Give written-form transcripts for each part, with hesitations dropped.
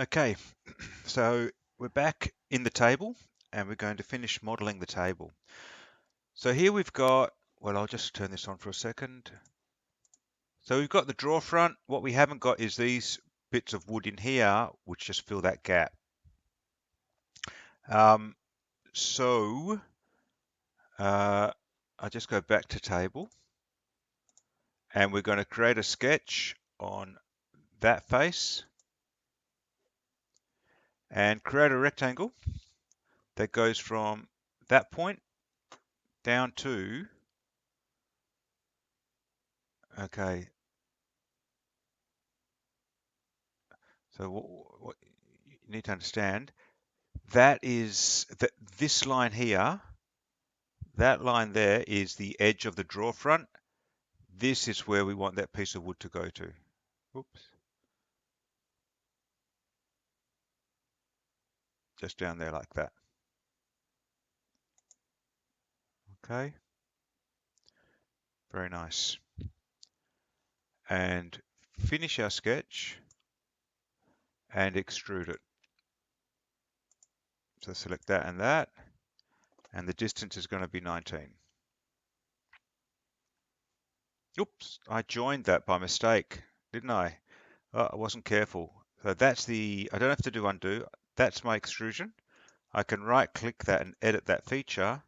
Okay, so we're back in the table and we're going to finish modeling the table. So here we've got, well, I'll just turn this on for a second. So we've got the draw front. What we haven't got is these bits of wood in here, which just fill that gap. Um, so I just go back to table and we're going to create a sketch on that face and create a rectangle that goes from that point down to, okay, so what you need to understand, that is that this line here, that line there is the edge of the draw front. This is where we want that piece of wood to go to. Oops. Just down there like that. Okay. Very nice. And finish our sketch and extrude it. So select that, and the distance is going to be 19. Oops, I joined that by mistake, didn't I? Oh, I wasn't careful. So that's I don't have to do undo. That's my extrusion. I can right click that and edit that feature.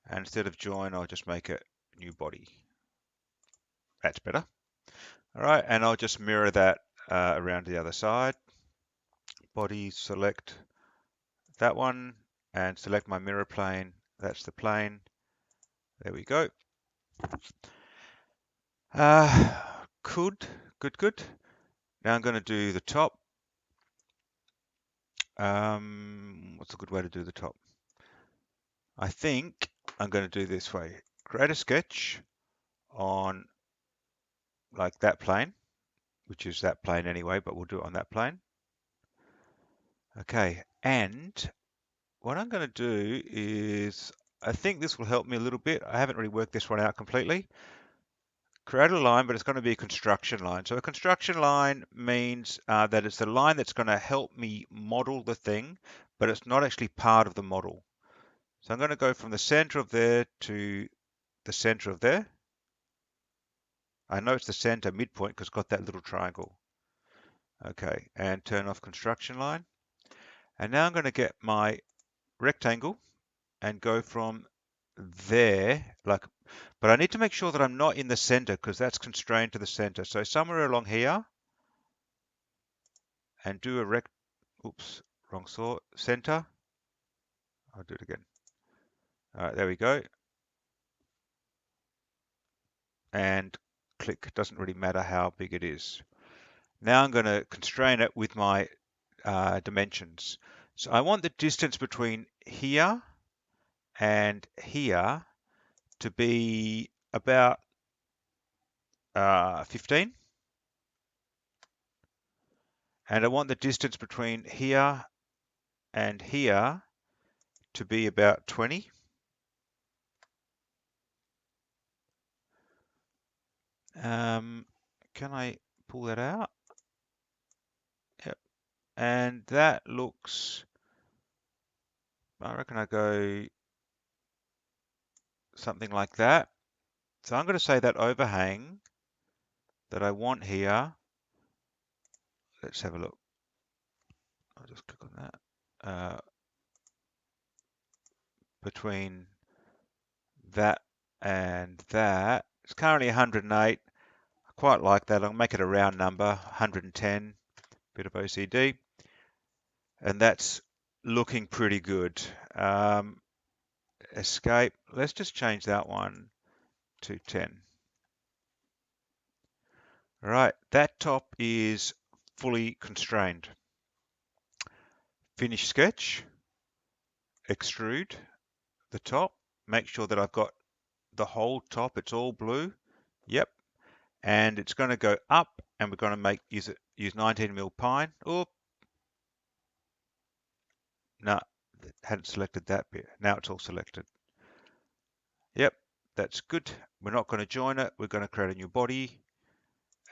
And instead of join, I'll just make it new body. That's better. All right, and I'll just mirror that around to the other side. Body, select that one and select my mirror plane. That's the plane. There we go. Good. Now I'm going to do the top. What's a good way to do the top? I think I'm going to do this way. Create a sketch on like that plane, which is that plane anyway, but we'll do it on that plane. Okay, and what I'm going to do is, I think this will help me a little bit. I haven't really worked this one out completely. Create a line, but it's going to be a construction line. So a construction line means that it's the line that's going to help me model the thing, but it's not actually part of the model. So I'm going to go from the center of there to the center of there. I know it's the center midpoint because it's got that little triangle. Okay, and turn off construction line. And now I'm going to get my rectangle and go from there, but I need to make sure that I'm not in the center because that's constrained to the center. So somewhere along here and do a oops, wrong sort, center. I'll do it again. All right, there we go. And click, doesn't really matter how big it is. Now I'm going to constrain it with my dimensions. So I want the distance between here and here to be about 15. And I want the distance between here and here to be about 20. Can I pull that out? Yep. And that looks, I reckon I go something like that. So I'm going to say that overhang that I want here, let's have a look. I'll just click on that. Between that and that, it's currently 108. I quite like that. I'll make it a round number, 110, bit of OCD. And that's looking pretty good. Escape, let's just change that one to 10. All right, that top is fully constrained. Finish sketch, extrude the top, make sure that I've got the whole top, it's all blue. Yep. And it's going to go up and we're going to use 19mm pine. Oh, no, hadn't selected that bit. Now it's all selected. Yep, that's good. We're not going to join it. We're going to create a new body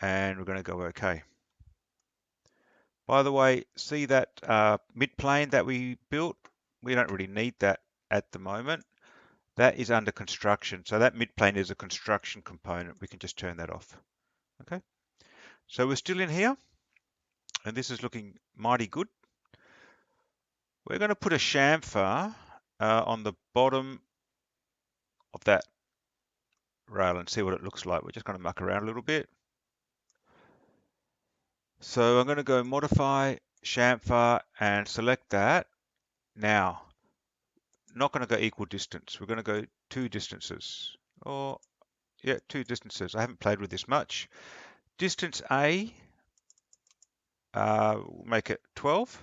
and we're going to go OK. By the way, see that mid-plane that we built? We don't really need that at the moment. That is under construction. So that mid-plane is a construction component. We can just turn that off. Okay. So we're still in here, and this is looking mighty good. We're going to put a chamfer on the bottom of that rail and see what it looks like. We're just going to muck around a little bit. So I'm going to go modify chamfer and select that. Now, not going to go equal distance. We're going to go two distances. Or, yeah, two distances. I haven't played with this much. Distance A, make it 12.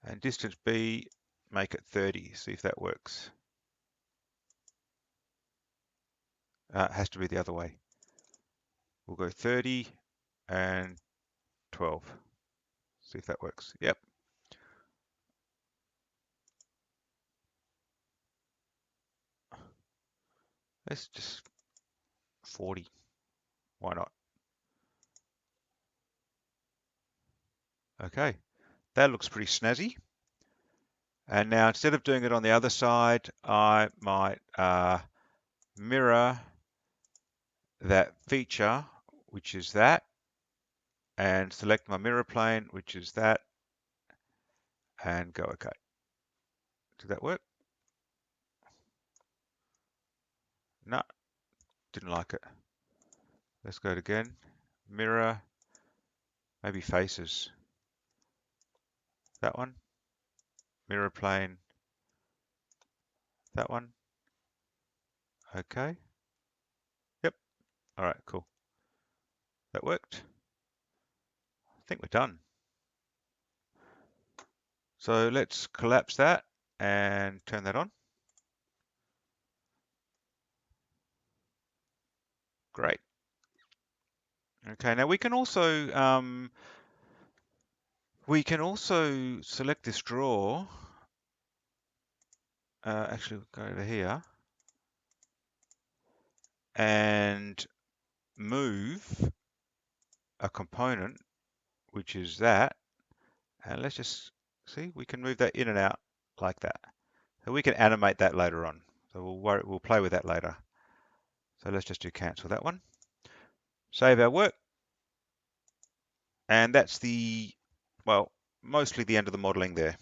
And distance B, make it 30. See if that works. It has to be the other way. We'll go 30 and 12. See if that works. Yep. Let's just 40. Why not? Okay. That looks pretty snazzy. And now instead of doing it on the other side, I might mirror that feature, which is that, and select my mirror plane, which is that, and go OK. Did that work? No, didn't like it. Let's go it again. Mirror, maybe faces. That one. Mirror plane. That one. OK. Yep. All right, cool. That worked. I think we're done. So let's collapse that and turn that on. Great. Okay, now we can also select this drawer. Actually, we'll go over here and move a component, which is that. And let's just see, we can move that in and out like that. So we can animate that later on. So we'll play with that later. So let's just do cancel that one. Save our work. And that's well, mostly the end of the modeling there.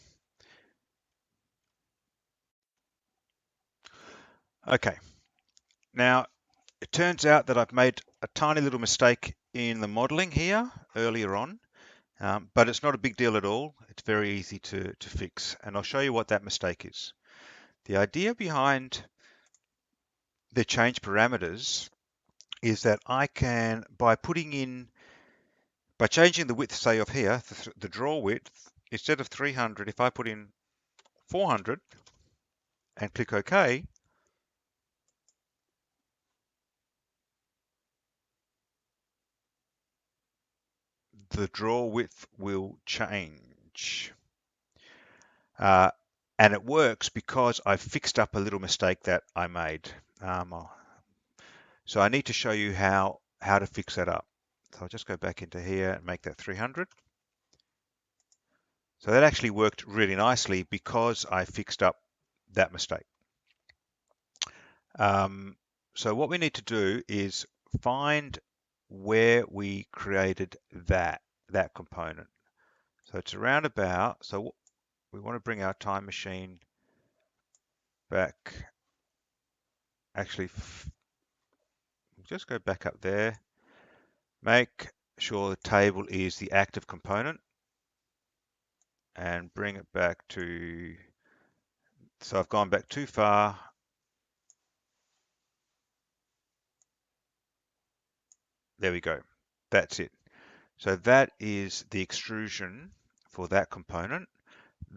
Okay. Now, it turns out that I've made a tiny little mistake in the modeling here earlier on, but it's not a big deal at all. It's very easy to fix, and I'll show you what that mistake is. The idea behind the change parameters is that I can, by changing the width, say of here, the draw width, instead of 300, if I put in 400 and click OK, the draw width will change. And it works because I fixed up a little mistake that I made. So I need to show you how to fix that up. So I'll just go back into here and make that 300. So that actually worked really nicely because I fixed up that mistake. So what we need to do is find where we created that component. So it's around about, so we want to bring our time machine back. Actually, just go back up there. Make sure the table is the active component and bring it back to, so I've gone back too far. There we go. That's it. So that is the extrusion for that component.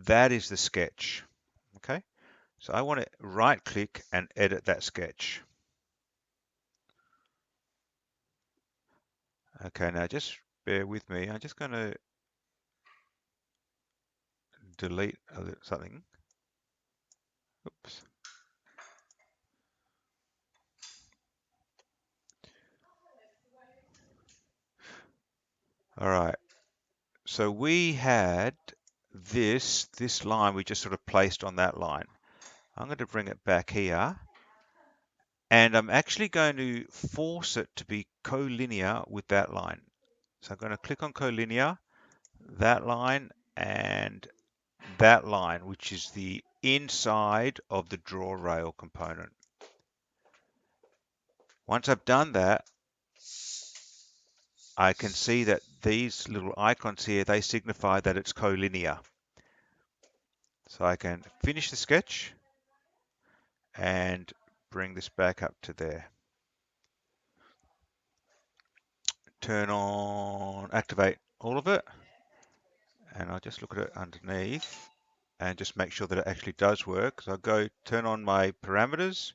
That is the sketch. Okay. So I want to right click and edit that sketch. Okay, now just bear with me. I'm just going to delete something. Oops. All right. So we had this line we just sort of placed on that line. I'm going to bring it back here, and I'm actually going to force it to be collinear with that line. So I'm going to click on collinear, that line, and that line, which is the inside of the draw rail component. Once I've done that, I can see that these little icons here, they signify that it's collinear. So I can finish the sketch and bring this back up to there. Turn on, activate all of it, and I'll just look at it underneath and just make sure that it actually does work. So I'll go turn on my parameters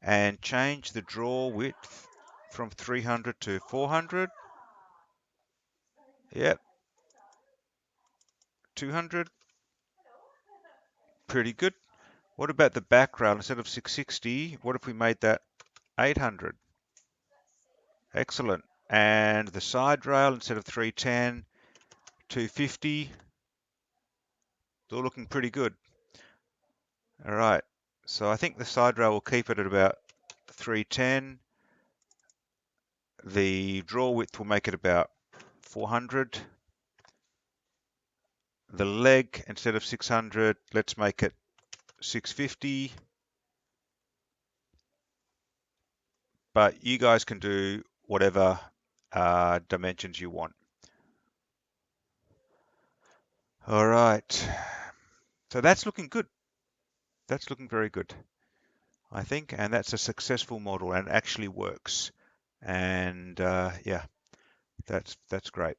and change the draw width from 300 to 400. Yep, 200. Pretty good. What about the background? Instead of 660, what if we made that 800? Excellent. And the side rail, instead of 310, 250. It's all looking pretty good. All right. So I think the side rail will keep it at about 310. The draw width will make it about 400. The leg, instead of 600, let's make it 650. But you guys can do whatever dimensions you want. All right. So that's looking good. That's looking very good, I think. And that's a successful model and actually works. And yeah, that's great.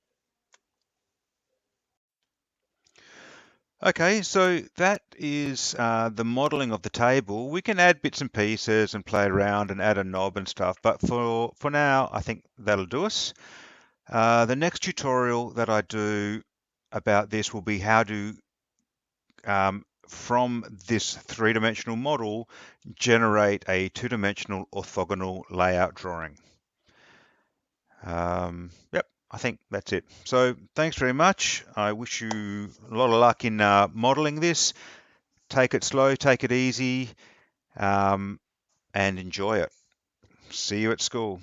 Okay, so that is the modeling of the table. We can add bits and pieces and play around and add a knob and stuff, but for now, I think that'll do us. The next tutorial that I do about this will be how to, from this three-dimensional model, generate a two-dimensional orthogonal layout drawing. Yep, I think that's it. So thanks very much. I wish you a lot of luck in modeling this. Take it slow, take it easy, and enjoy it. See you at school.